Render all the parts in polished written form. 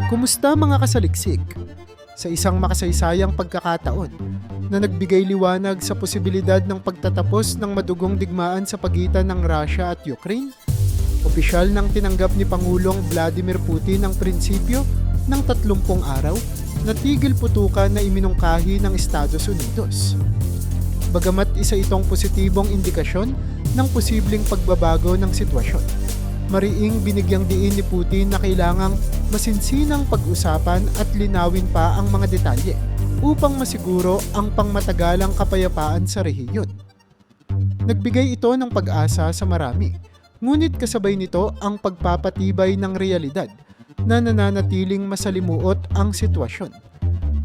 Kumusta mga kasaliksik? Sa isang makasaysayang pagkakataon na nagbigay liwanag sa posibilidad ng pagtatapos ng madugong digmaan sa pagitan ng Russia at Ukraine, opisyal nang tinanggap ni Pangulong Vladimir Putin ang prinsipyo ng 30 araw na tigil putukan na iminungkahi ng Estados Unidos. Bagamat isa itong positibong indikasyon ng posibleng pagbabago ng sitwasyon, mariing binigyang diin ni Putin na kailangang masinsinang pag-usapan at linawin pa ang mga detalye upang masiguro ang pangmatagalang kapayapaan sa rehiyon. Nagbigay ito ng pag-asa sa marami, ngunit kasabay nito ang pagpapatibay ng realidad na nananatiling masalimuot ang sitwasyon,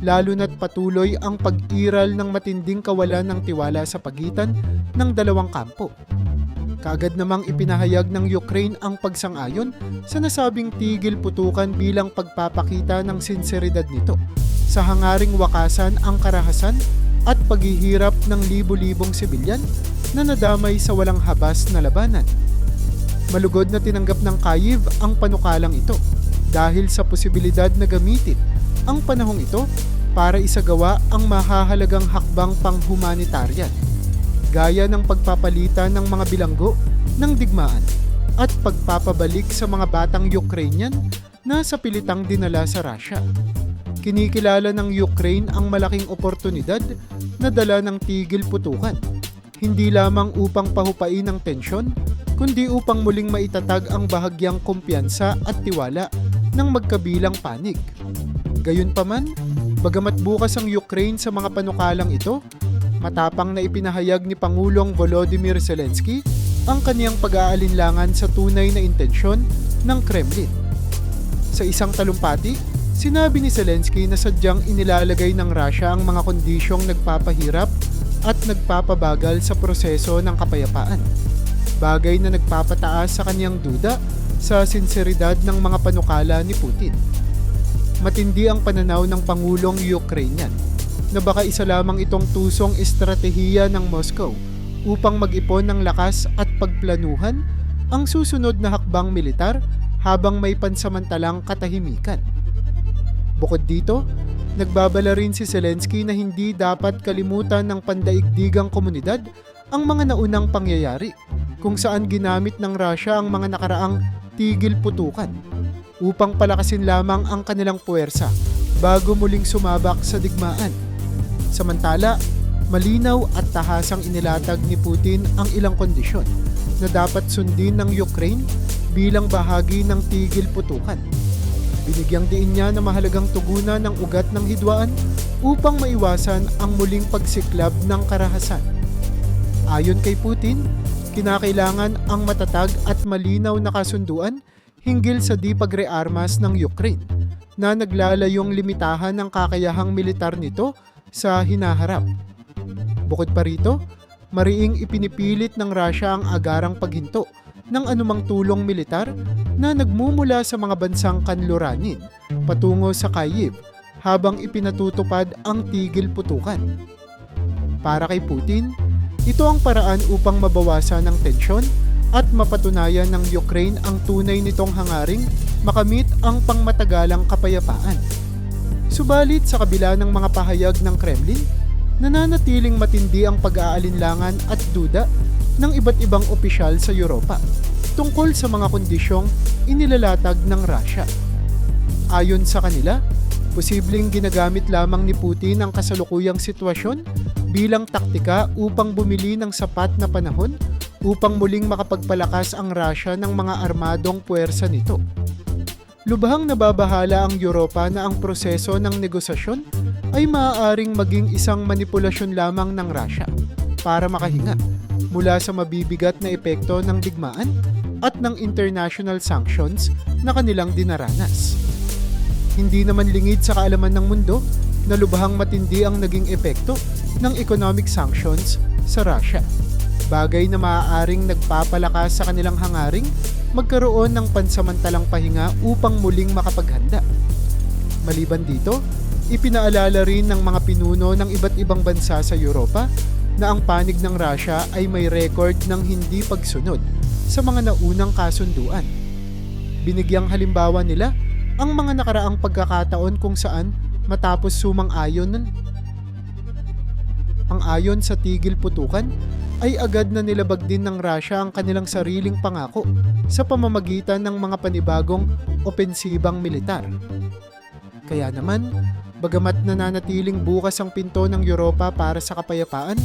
lalo na't patuloy ang pag-iral ng matinding kawalan ng tiwala sa pagitan ng dalawang kampo. Kaagad namang ipinahayag ng Ukraine ang pagsang-ayon sa nasabing tigil putukan bilang pagpapakita ng sinseridad nito sa hangaring wakasan ang karahasan at paghihirap ng libo-libong sibilyan na nadamay sa walang habas na labanan. Malugod na tinanggap ng Kyiv ang panukalang ito dahil sa posibilidad na gamitin ang panahong ito para isagawa ang mahahalagang hakbang panghumanitarian, gaya ng pagpapalitan ng mga bilanggo ng digmaan at pagpapabalik sa mga batang Ukrainian na sa pilitang dinala sa Russia. Kinikilala ng Ukraine ang malaking oportunidad na dala ng tigil putukan, hindi lamang upang pahupain ang tensyon, kundi upang muling maitatag ang bahagyang kumpiyansa at tiwala ng magkabilang panig. Gayunpaman, bagamat bukas ang Ukraine sa mga panukalang ito, matapang na ipinahayag ni Pangulong Volodymyr Zelensky ang kaniyang pag-aalinlangan sa tunay na intensyon ng Kremlin. Sa isang talumpati, sinabi ni Zelensky na sadyang inilalagay ng Russia ang mga kondisyong nagpapahirap at nagpapabagal sa proseso ng kapayapaan, bagay na nagpapataas sa kaniyang duda sa sinseridad ng mga panukala ni Putin. Matindi ang pananaw ng Pangulong Ukrainian na baka isa lamang itong tusong estratehiya ng Moscow upang mag-ipon ng lakas at pagplanuhan ang susunod na hakbang militar habang may pansamantalang katahimikan. Bukod dito, nagbabala rin si Zelensky na hindi dapat kalimutan ng pandaigdigang komunidad ang mga naunang pangyayari kung saan ginamit ng Russia ang mga nakaraang tigil putukan upang palakasin lamang ang kanilang puwersa bago muling sumabak sa digmaan. Samantala, malinaw at tahasang inilatag ni Putin ang ilang kondisyon na dapat sundin ng Ukraine bilang bahagi ng tigil putukan. Binigyang diin niya na mahalagang tugunan ng ugat ng hidwaan upang maiwasan ang muling pagsiklab ng karahasan. Ayon kay Putin, kinakailangan ang matatag at malinaw na kasunduan hinggil sa di pagrearmas ng Ukraine na naglalayong limitahan ng kakayahang militar nito sa hinaharap. Bukod pa rito, mariing ipinipilit ng Russia ang agarang paghinto ng anumang tulong militar na nagmumula sa mga bansang kanluranin patungo sa Kyiv habang ipinatutupad ang tigil putukan. Para kay Putin, ito ang paraan upang mabawasan ang tensyon at mapatunayan ng Ukraine ang tunay nitong hangaring makamit ang pangmatagalang kapayapaan. Subalit sa kabila ng mga pahayag ng Kremlin, nananatiling matindi ang pag-aalinlangan at duda ng iba't ibang opisyal sa Europa tungkol sa mga kondisyong inilalatag ng Russia. Ayon sa kanila, posibleng ginagamit lamang ni Putin ang kasalukuyang sitwasyon bilang taktika upang bumili ng sapat na panahon upang muling makapagpalakas ang Russia ng mga armadong puwersa nito. Lubhang nababahala ang Europa na ang proseso ng negosasyon ay maaaring maging isang manipulasyon lamang ng Russia para makahinga mula sa mabibigat na epekto ng digmaan at ng international sanctions na kanilang dinaranas. Hindi naman lingid sa kaalaman ng mundo na lubhang matindi ang naging epekto ng economic sanctions sa Russia, bagay na maaaring nagpapalakas sa kanilang hangaring magkaroon ng pansamantalang pahinga upang muling makapaghanda. Maliban dito, ipinaalala rin ng mga pinuno ng iba't ibang bansa sa Europa na ang panig ng Russia ay may record ng hindi pagsunod sa mga naunang kasunduan. Binigyang halimbawa nila ang mga nakaraang pagkakataon kung saan matapos sumang-ayon ang ayon sa tigil putukan ay agad na nilabag din ng Russia ang kanilang sariling pangako sa pamamagitan ng mga panibagong opensibang militar. Kaya naman, bagamat nananatiling bukas ang pinto ng Europa para sa kapayapaan,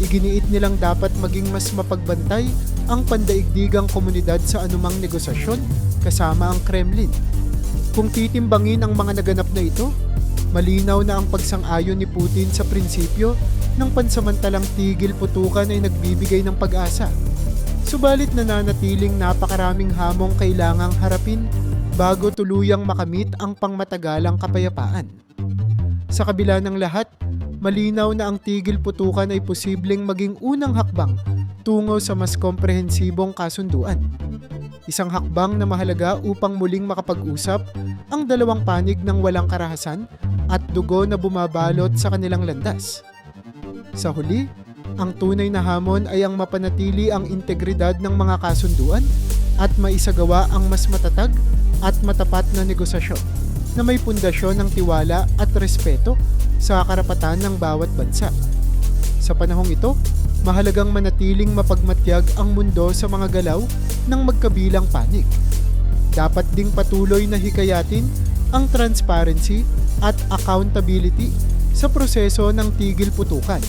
iginiit nilang dapat maging mas mapagbantay ang pandaigdigang komunidad sa anumang negosasyon kasama ang Kremlin. Kung titimbangin ang mga naganap na ito, malinaw na ang pagsang-ayon ni Putin sa prinsipyo ng pansamantalang tigil putukan ay nagbibigay ng pag-asa. Subalit nananatiling napakaraming hamong kailangang harapin bago tuluyang makamit ang pangmatagalang kapayapaan. Sa kabila ng lahat, malinaw na ang tigil putukan ay posibleng maging unang hakbang tungo sa mas komprehensibong kasunduan. Isang hakbang na mahalaga upang muling makapag-usap ang dalawang panig ng walang karahasan at dugo na bumabalot sa kanilang landas. Sa huli, ang tunay na hamon ay ang mapanatili ang integridad ng mga kasunduan at maisagawa ang mas matatag at matapat na negosasyon na may pundasyon ng tiwala at respeto sa karapatan ng bawat bansa. Sa panahong ito, mahalagang manatiling mapagmatyag ang mundo sa mga galaw ng magkabilang panig. Dapat ding patuloy na hikayatin ang transparency at accountability sa proseso ng tigil putukan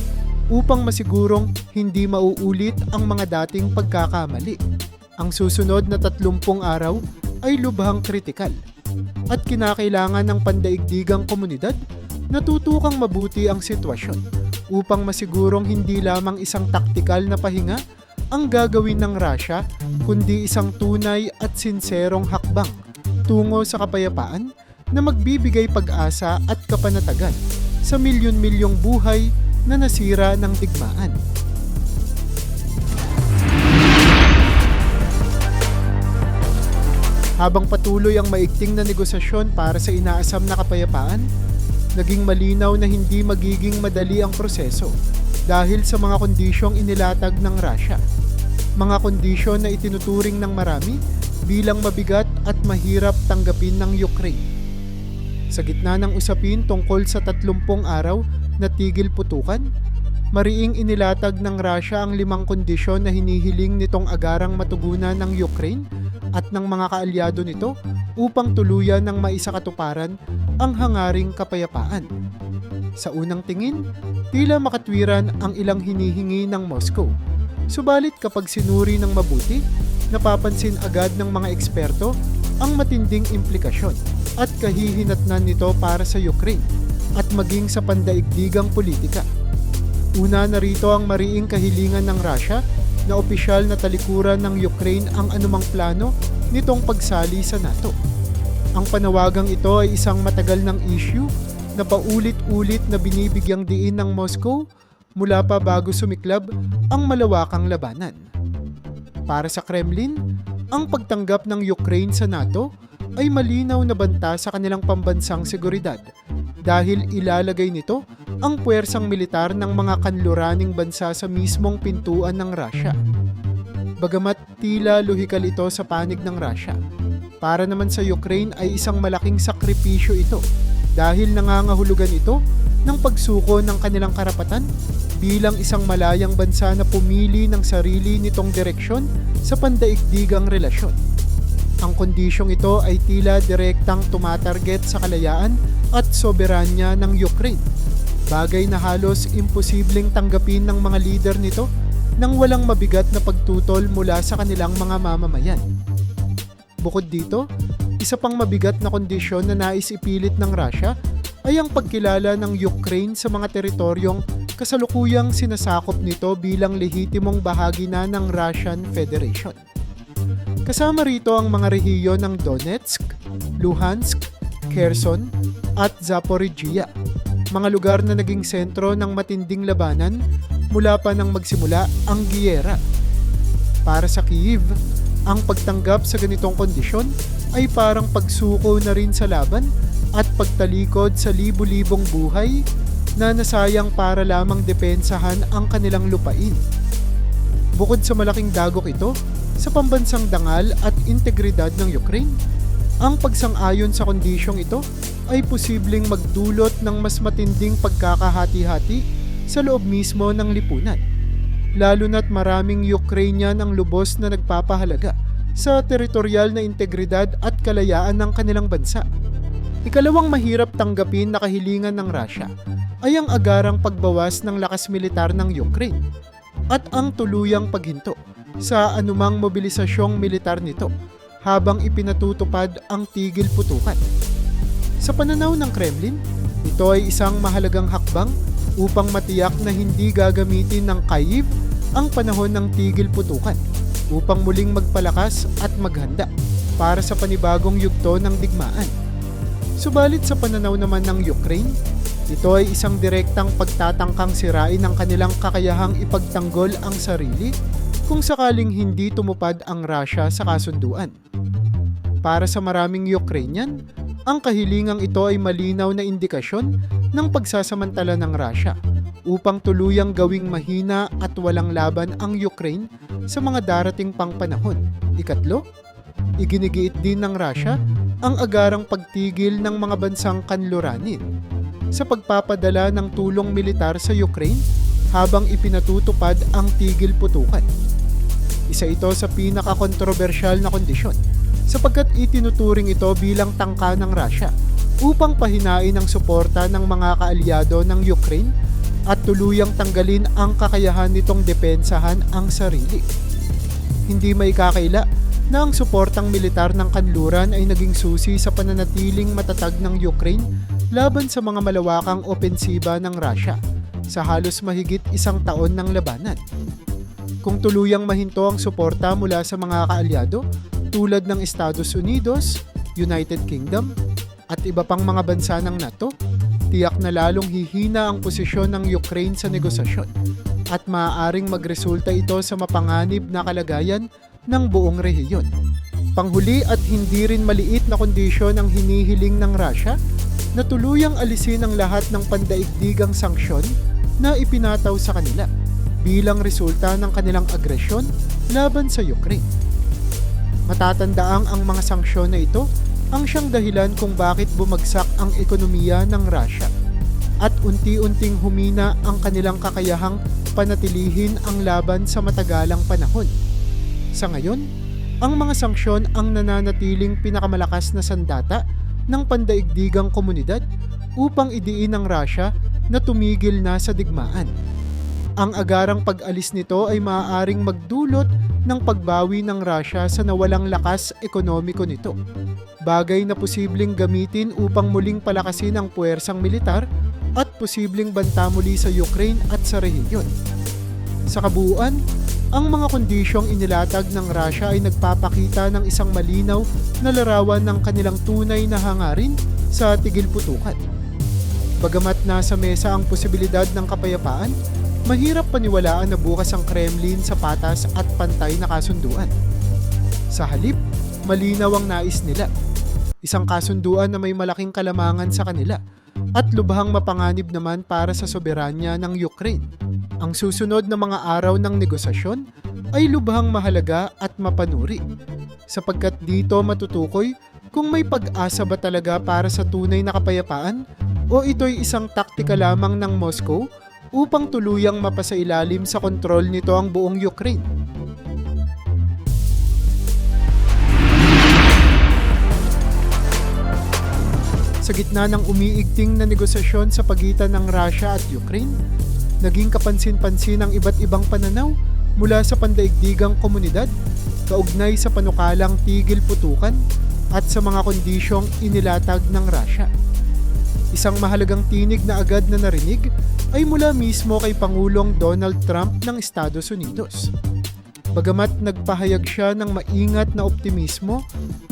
upang masigurong hindi mauulit ang mga dating pagkakamali. Ang susunod na 30 araw ay lubhang kritikal at kinakailangan ng pandaigdigang komunidad na tutukang mabuti ang sitwasyon upang masigurong hindi lamang isang taktikal na pahinga ang gagawin ng Russia kundi isang tunay at sinserong hakbang tungo sa kapayapaan na magbibigay pag-asa at kapanatagan sa milyon-milyong buhay na nasira ng digmaan. Habang patuloy ang maigting na negosasyon para sa inaasam na kapayapaan, naging malinaw na hindi magiging madali ang proseso dahil sa mga kondisyong inilatag ng Russia. Mga kondisyon na itinuturing ng marami bilang mabigat at mahirap tanggapin ng Ukraine. Sa gitna ng usapin tungkol sa 30 araw na tigil putukan, mariing inilatag ng Russia ang 5 kondisyon na hinihiling nitong agarang matugunan ng Ukraine at ng mga kaalyado nito upang tuluyan ng maisakatuparan ang hangaring kapayapaan. Sa unang tingin, tila makatwiran ang ilang hinihingi ng Moscow. Subalit kapag sinuri ng mabuti, napapansin agad ng mga eksperto ang matinding implikasyon at kahihinatnan nito para sa Ukraine at maging sa pandaigdigang politika. Una narito ang mariing kahilingan ng Russia na opisyal na talikuran ng Ukraine ang anumang plano nitong pagsali sa NATO. Ang panawagang ito ay isang matagal ng issue na paulit-ulit na binibigyang diin ng Moscow mula pa bago sumiklab ang malawakang labanan. Para sa Kremlin, ang pagtanggap ng Ukraine sa NATO ay malinaw na banta sa kanilang pambansang seguridad dahil ilalagay nito ang puwersang militar ng mga kanluraning bansa sa mismong pintuan ng Russia. Bagamat tila lohikal ito sa panig ng Russia, para naman sa Ukraine ay isang malaking sakripisyo ito dahil nangangahulugan ito ng pagsuko ng kanilang karapatan bilang isang malayang bansa na pumili ng sarili nitong direksyon sa pandaigdigang relasyon. Ang kondisyong ito ay tila direktang tumatarget sa kalayaan at soberanya ng Ukraine, bagay na halos imposibleng tanggapin ng mga lider nito nang walang mabigat na pagtutol mula sa kanilang mga mamamayan. Bukod dito, isa pang mabigat na kondisyon na nais ipilit ng Russia ay ang pagkilala ng Ukraine sa mga teritoryong kasalukuyang sinasakop nito bilang lehitimong bahagi na ng Russian Federation. Kasama rito ang mga rehiyon ng Donetsk, Luhansk, Kherson at Zaporizhia, mga lugar na naging sentro ng matinding labanan mula pa nang magsimula ang giyera. Para sa Kyiv, ang pagtanggap sa ganitong kondisyon ay parang pagsuko na rin sa laban at pagtalikod sa libu-libong buhay na nasayang para lamang depensahan ang kanilang lupain. Bukod sa malaking dagok ito sa pambansang dangal at integridad ng Ukraine, Ang pagsang-ayon sa kondisyong ito ay posibleng magdulot ng mas matinding pagkakahati-hati sa loob mismo ng lipunan, lalo na't maraming Ukrainian ang lubos na nagpapahalaga sa teritorial na integridad at kalayaan ng kanilang bansa. Ikalawang mahirap tanggapin na kahilingan ng Russia ay ang agarang pagbawas ng lakas militar ng Ukraine at ang tuluyang paghinto sa anumang mobilisasyong militar nito habang ipinatutupad ang tigil putukan. Sa pananaw ng Kremlin, ito ay isang mahalagang hakbang upang matiyak na hindi gagamitin ng Kyiv ang panahon ng tigil putukan upang muling magpalakas at maghanda para sa panibagong yugto ng digmaan. Subalit sa pananaw naman ng Ukraine, ito ay isang direktang pagtatangkang sirain ang kanilang kakayahang ipagtanggol ang sarili kung sakaling hindi tumupad ang Russia sa kasunduan. Para sa maraming Ukrainian, ang kahilingang ito ay malinaw na indikasyon ng pagsasamantala ng Russia upang tuluyang gawing mahina at walang laban ang Ukraine sa mga darating pang panahon. Ikatlo, iginigiit din ng Russia ang agarang pagtigil ng mga bansang kanluranin sa pagpapadala ng tulong militar sa Ukraine habang ipinatutupad ang tigil putukan. Isa ito sa pinakakontrobersyal na kondisyon sapagkat itinuturing ito bilang tangka ng Russia upang pahinain ang suporta ng mga kaalyado ng Ukraine at tuluyang tanggalin ang kakayahan nitong depensahan ang sarili. Hindi maikakaila na ang suportang militar ng kanluran ay naging susi sa pananatiling matatag ng Ukraine laban sa mga malawakang opensiba ng Russia sa halos mahigit isang taon ng labanan. Kung tuluyang mahinto ang suporta mula sa mga kaalyado tulad ng Estados Unidos, United Kingdom at iba pang mga bansa ng NATO, tiyak na lalong hihina ang posisyon ng Ukraine sa negosasyon at maaaring magresulta ito sa mapanganib na kalagayan ng buong rehiyon. Panghuli at hindi rin maliit na kondisyon ang hinihiling ng Russia na tuluyang alisin ang lahat ng pandaigdigang sanksyon na ipinataw sa kanila bilang resulta ng kanilang agresyon laban sa Ukraine. Matatandaang ang mga sanksyon na ito ang siyang dahilan kung bakit bumagsak ang ekonomiya ng Russia at unti-unting humina ang kanilang kakayahang panatilihin ang laban sa matagalang panahon. Sa ngayon, ang mga sanksyon ang nananatiling pinakamalakas na sandata ng pandaigdigang komunidad upang idiin ng Russia na tumigil na sa digmaan. Ang agarang pag-alis nito ay maaaring magdulot ng pagbawi ng Russia sa nawalang lakas ekonomiko nito, bagay na posibleng gamitin upang muling palakasin ang puwersang militar at posibleng banta muli sa Ukraine at sa rehiyon. Sa kabuuan, ang mga kondisyong inilatag ng Russia ay nagpapakita ng isang malinaw na larawan ng kanilang tunay na hangarin sa tigil putukan. Bagamat nasa mesa ang posibilidad ng kapayapaan, mahirap paniwalaan na bukas ang Kremlin sa patas at pantay na kasunduan. Sa halip, malinaw ang nais nila. Isang kasunduan na may malaking kalamangan sa kanila at lubhang mapanganib naman para sa soberanya ng Ukraine. Ang susunod na mga araw ng negosasyon ay lubhang mahalaga at mapanuri sapagkat dito matutukoy kung may pag-asa ba talaga para sa tunay na kapayapaan o ito'y isang taktika lamang ng Moscow upang tuluyang mapasailalim sa kontrol nito ang buong Ukraine. Sa gitna ng umiigting na negosasyon sa pagitan ng Russia at Ukraine, naging kapansin-pansin ang iba't ibang pananaw mula sa pandaigdigang komunidad kaugnay sa panukalang tigil putukan at sa mga kondisyong inilatag ng Russia. Isang mahalagang tinig na agad na narinig ay mula mismo kay Pangulong Donald Trump ng Estados Unidos. Bagamat nagpahayag siya ng maingat na optimismo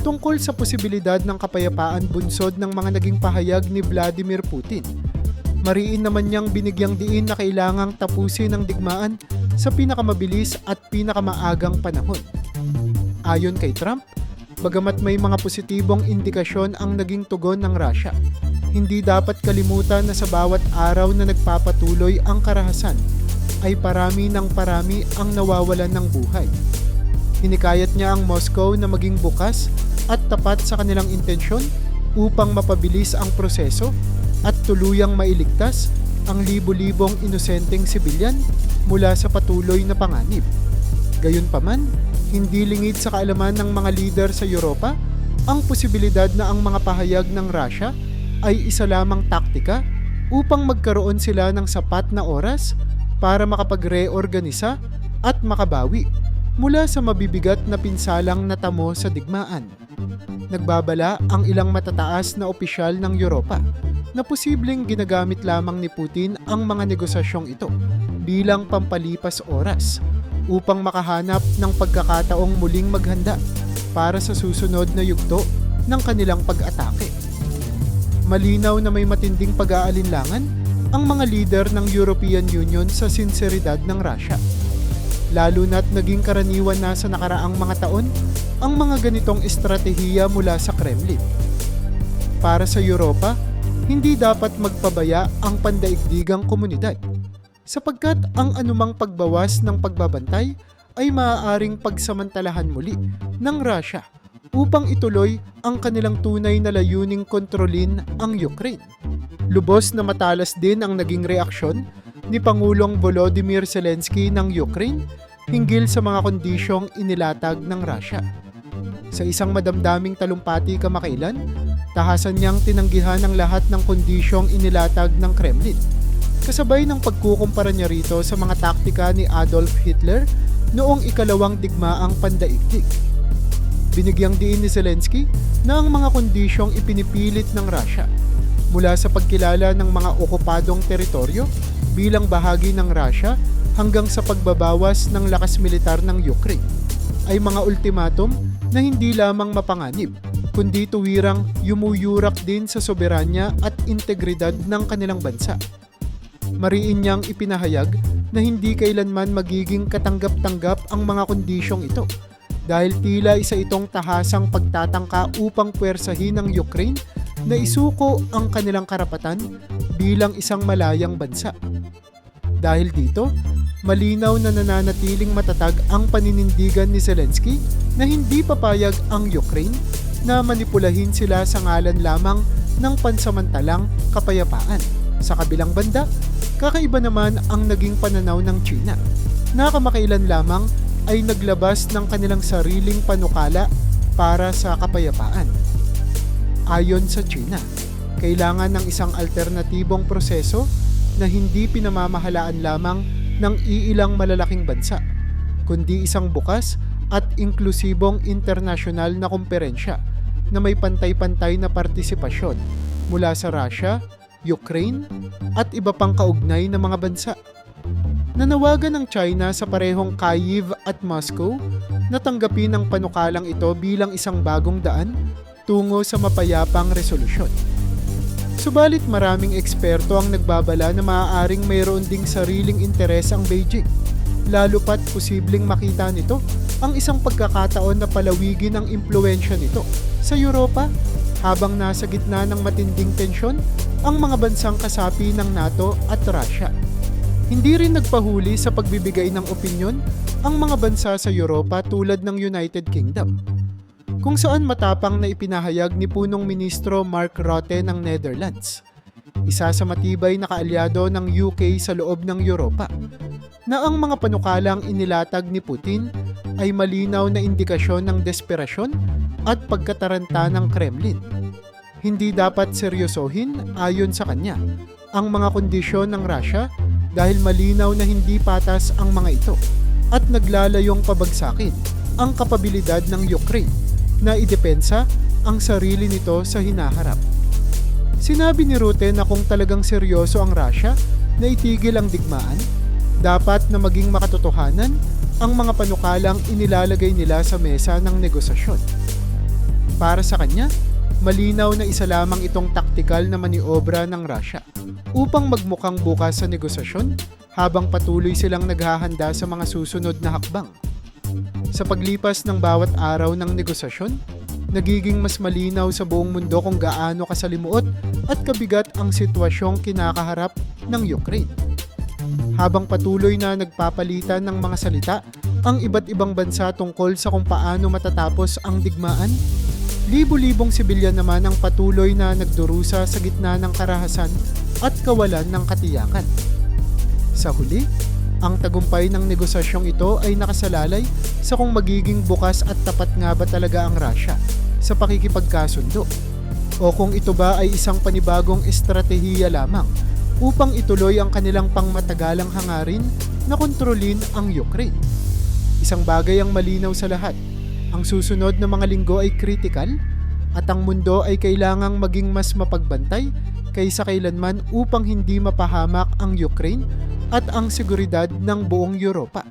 tungkol sa posibilidad ng kapayapaan bunsod ng mga naging pahayag ni Vladimir Putin, mariin naman niyang binigyang diin na kailangang tapusin ang digmaan sa pinakamabilis at pinakamaagang panahon. Ayon kay Trump, bagamat may mga positibong indikasyon ang naging tugon ng Russia, hindi dapat kalimutan na sa bawat araw na nagpapatuloy ang karahasan ay parami ng parami ang nawawalan ng buhay. Hinikayat niya ang Moscow na maging bukas at tapat sa kanilang intensyon upang mapabilis ang proseso at tuluyang mailigtas ang libo-libong inosenteng sibilyan mula sa patuloy na panganib. Gayunpaman, hindi lingid sa kaalaman ng mga lider sa Europa ang posibilidad na ang mga pahayag ng Russia ay isa lamang taktika upang magkaroon sila ng sapat na oras para makapag-reorganisa at makabawi mula sa mabibigat na pinsalang natamo sa digmaan. Nagbabala ang ilang matataas na opisyal ng Europa na posibleng ginagamit lamang ni Putin ang mga negosasyong ito bilang pampalipas oras upang makahanap ng pagkakataong muling maghanda para sa susunod na yugto ng kanilang pag-atake. Malinaw na may matinding pag-aalinlangan ang mga lider ng European Union sa sinseridad ng Russia. Lalo na't naging karaniwan na sa nakaraang mga taon ang mga ganitong estratehiya mula sa Kremlin. Para sa Europa, hindi dapat magpabaya ang pandaigdigang komunidad sapagkat ang anumang pagbawas ng pagbabantay ay maaaring pagsamantalahan muli ng Russia upang ituloy ang kanilang tunay na layuning kontrolin ang Ukraine. Lubos na matalas din ang naging reaksyon ni Pangulong Volodymyr Zelensky ng Ukraine hinggil sa mga kondisyong inilatag ng Russia. Sa isang madamdaming talumpati kamakailan, tahasan niyang tinanggihan ang lahat ng kondisyong inilatag ng Kremlin, kasabay ng pagkukumpara niya rito sa mga taktika ni Adolf Hitler noong ikalawang digmaang pandaigdig. Binigyang diin ni Zelensky na ang mga kondisyong ipinipilit ng Russia mula sa pagkilala ng mga okupadong teritoryo bilang bahagi ng Russia hanggang sa pagbabawas ng lakas militar ng Ukraine ay mga ultimatum na hindi lamang mapanganib kundi tuwirang yumuyurak din sa soberanya at integridad ng kanilang bansa. Mariin niyang ipinahayag na hindi kailanman magiging katanggap-tanggap ang mga kondisyong ito dahil tila isa itong tahasang pagtatangka upang puwersahin ng Ukraine na isuko ang kanilang karapatan bilang isang malayang bansa. Dahil dito, malinaw na nananatiling matatag ang paninindigan ni Zelensky na hindi papayag ang Ukraine na manipulahin sila sa ngalan lamang ng pansamantalang kapayapaan. Sa kabilang banda, kakaiba naman ang naging pananaw ng China na kamakailan lamang ay naglabas ng kanilang sariling panukala para sa kapayapaan. Ayon sa China, kailangan ng isang alternatibong proseso na hindi pinamamahalaan lamang ng iilang malalaking bansa, kundi isang bukas at inklusibong internasyonal na komperensya na may pantay-pantay na partisipasyon mula sa Russia, Ukraine at iba pang kaugnay na mga bansa. Nanawagan ng China sa parehong Kyiv at Moscow na tanggapin ang panukalang ito bilang isang bagong daan tungo sa mapayapang resolusyon. Subalit maraming eksperto ang nagbabala na maaaring mayroon ding sariling interes ang Beijing, lalo pat posibleng makita nito ang isang pagkakataon na palawigin ang impluwensya nito sa Europa habang nasa gitna ng matinding tensyon ang mga bansang kasapi ng NATO at Russia. Hindi rin nagpahuli sa pagbibigay ng opinyon ang mga bansa sa Europa tulad ng United Kingdom, kung saan matapang na ipinahayag ni punong ministro Mark Rutte ng Netherlands, isa sa matibay na kaalyado ng UK sa loob ng Europa, na ang mga panukalang inilatag ni Putin ay malinaw na indikasyon ng desperasyon at pagkataranta ng Kremlin. Hindi dapat seryosohin ayon sa kanya ang mga kondisyon ng Russia dahil malinaw na hindi patas ang mga ito at naglalayong pabagsakin ang kapabilidad ng Ukraine na idepensa ang sarili nito sa hinaharap. Sinabi ni Rutte na kung talagang seryoso ang Russia na itigil ang digmaan, dapat na maging makatotohanan ang mga panukalang inilalagay nila sa mesa ng negosasyon. Para sa kanya, malinaw na isa lamang itong taktikal na maniobra ng Russia upang magmukhang bukas sa negosasyon habang patuloy silang naghahanda sa mga susunod na hakbang. Sa paglipas ng bawat araw ng negosasyon, nagiging mas malinaw sa buong mundo kung gaano kasalimuot at kabigat ang sitwasyong kinakaharap ng Ukraine. Habang patuloy na nagpapalitan ng mga salita ang iba't ibang bansa tungkol sa kung paano matatapos ang digmaan. Libo-libong sibilyan naman ang patuloy na nagdurusa sa gitna ng karahasan at kawalan ng katiyakan. Sa huli, ang tagumpay ng negosasyong ito ay nakasalalay sa kung magiging bukas at tapat nga ba talaga ang Russia sa pakikipagkasundo o kung ito ba ay isang panibagong estratehiya lamang upang ituloy ang kanilang pangmatagalang hangarin na kontrolin ang Ukraine. Isang bagay ang malinaw sa lahat. Ang susunod na mga linggo ay kritikal at ang mundo ay kailangang maging mas mapagbantay kaysa kailanman upang hindi mapahamak ang Ukraine at ang seguridad ng buong Europa.